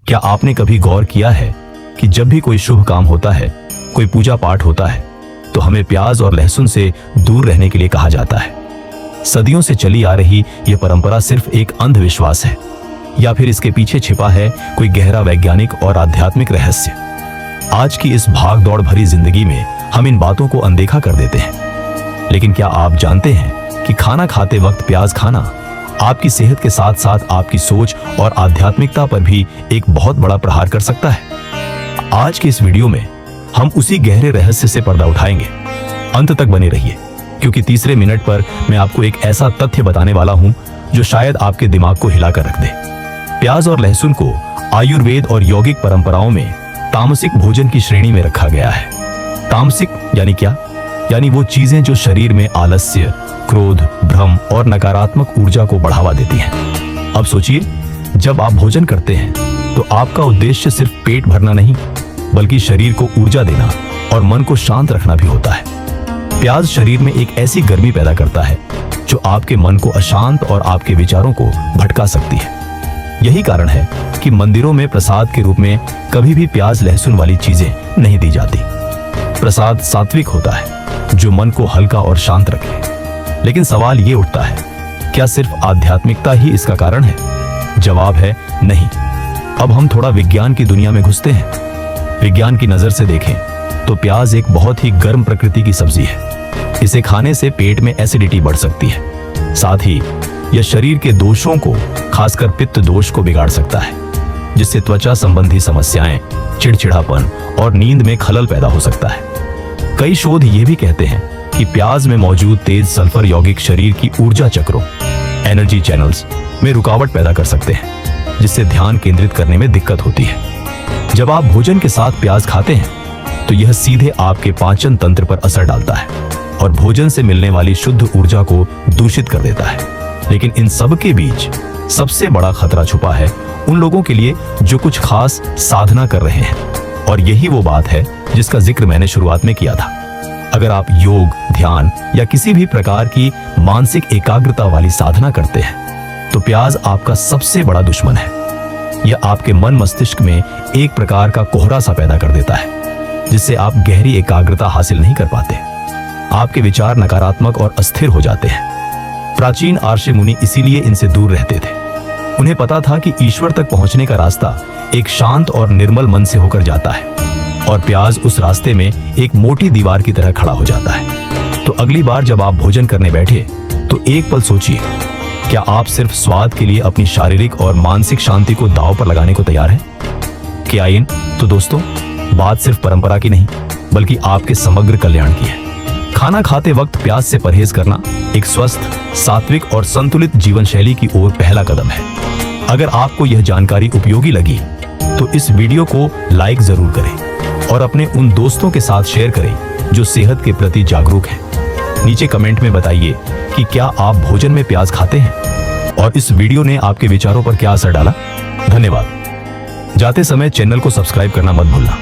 क्या आपने कभी गौर किया है कि जब भी कोई शुभ काम होता है, कोई पूजा पाठ होता है, तो हमें प्याज और लहसुन से दूर रहने के लिए कहा जाता है। सदियों से चली आ रही यह परंपरा सिर्फ एक अंधविश्वास है या फिर इसके पीछे छिपा है कोई गहरा वैज्ञानिक और आध्यात्मिक रहस्य? आज की इस भाग दौड़ भरी जिंदगी में हम इन बातों को अनदेखा कर देते हैं, लेकिन क्या आप जानते हैं कि खाना खाते वक्त प्याज खाना आपकी सेहत के साथ साथ आपकी सोच और आध्यात्मिकता पर भी एक बहुत बड़ा प्रहार कर सकता है? आज के इस वीडियो में हम उसी गहरे रहस्य से पर्दा उठाएंगे। अंत तक बने रहिए, क्योंकि तीसरे मिनट पर मैं आपको एक ऐसा तथ्य बताने वाला हूं जो शायद आपके दिमाग को हिलाकर रख दे। प्याज और लहसुन को आयुर्वेद और यौगिक परंपराओं में तामसिक भोजन की श्रेणी में रखा गया है। तामसिक यानी क्या? यानी वो चीजें जो शरीर में आलस्य, क्रोध, भ्रम और नकारात्मक ऊर्जा को बढ़ावा देती हैं। अब सोचिए, जब आप भोजन करते हैं तो आपका उद्देश्य सिर्फ पेट भरना नहीं, बल्कि शरीर को ऊर्जा देना और मन को शांत रखना भी होता है। प्याज शरीर में एक ऐसी गर्मी पैदा करता है जो आपके मन को अशांत और आपके विचारों को भटका सकती है। यही कारण है कि मंदिरों में प्रसाद के रूप में कभी भी प्याज लहसुन वाली चीजें नहीं दी जाती। प्रसाद सात्विक होता है, जो मन को हल्का और शांत रखे। लेकिन सवाल ये उठता है, क्या सिर्फ आध्यात्मिकता ही इसका कारण है? जवाब है नहीं। अब हम थोड़ा विज्ञान की दुनिया में घुसते हैं। विज्ञान की नजर से देखें तो प्याज एक बहुत ही गर्म प्रकृति की सब्जी है। इसे खाने से पेट में एसिडिटी बढ़ सकती है। साथ ही यह शरीर के दोषों को, खासकर पित्त दोष को बिगाड़ सकता है, जिससे त्वचा संबंधी समस्याएं, चिड़चिड़ापन और नींद में खलल पैदा हो सकता है। कई शोध ये भी कहते हैं कि प्याज में मौजूद तेज सल्फर यौगिक शरीर की ऊर्जा चक्रों, एनर्जी चैनल्स में रुकावट पैदा कर सकते हैं, जिससे ध्यान केंद्रित करने में दिक्कत होती है। जब आप भोजन के साथ प्याज खाते हैं तो यह सीधे आपके पाचन तंत्र पर असर डालता है और भोजन से मिलने वाली शुद्ध ऊर्जा को दूषित कर देता है। लेकिन इन सब के बीच सबसे बड़ा खतरा छुपा है उन लोगों के लिए जो कुछ खास साधना कर रहे हैं, और यही वो बात है जिसका जिक्र मैंने शुरुआत में किया था। अगर आप योग, ध्यान या किसी भी प्रकार की मानसिक एकाग्रता वाली साधना करते हैं तो प्याज आपका सबसे बड़ा दुश्मन है। यह आपके मन मस्तिष्क में एक प्रकार का कोहरा सा पैदा कर देता है, जिससे आप गहरी एकाग्रता हासिल नहीं कर पाते। आपके विचार नकारात्मक और अस्थिर हो जाते हैं। प्राचीन आर्षि मुनि इसीलिए इनसे दूर रहते थे। उन्हें पता था कि ईश्वर तक पहुंचने का रास्ता एक शांत और निर्मल मन से होकर जाता है, और प्याज उस रास्ते में एक मोटी दीवार की तरह खड़ा हो जाता है। तो अगली बार जब आप भोजन करने बैठे तो एक पल सोचिए, क्या आप सिर्फ स्वाद के लिए अपनी शारीरिक और मानसिक शांति को दांव पर लगाने को तैयार हैं? क्या इन? तो दोस्तों, बात सिर्फ परंपरा की नहीं, बल्कि आपके समग्र कल्याण की है। खाना खाते वक्त प्याज से परहेज करना एक स्वस्थ, सात्विक और संतुलित जीवन शैली की ओर पहला कदम है। अगर आपको यह जानकारी उपयोगी लगी तो इस वीडियो को लाइक जरूर करें और अपने उन दोस्तों के साथ शेयर करें जो सेहत के प्रति जागरूक हैं। नीचे कमेंट में बताइए कि क्या आप भोजन में प्याज खाते हैं और इस वीडियो ने आपके विचारों पर क्या असर डाला। धन्यवाद। जाते समय चैनल को सब्सक्राइब करना मत भूलना।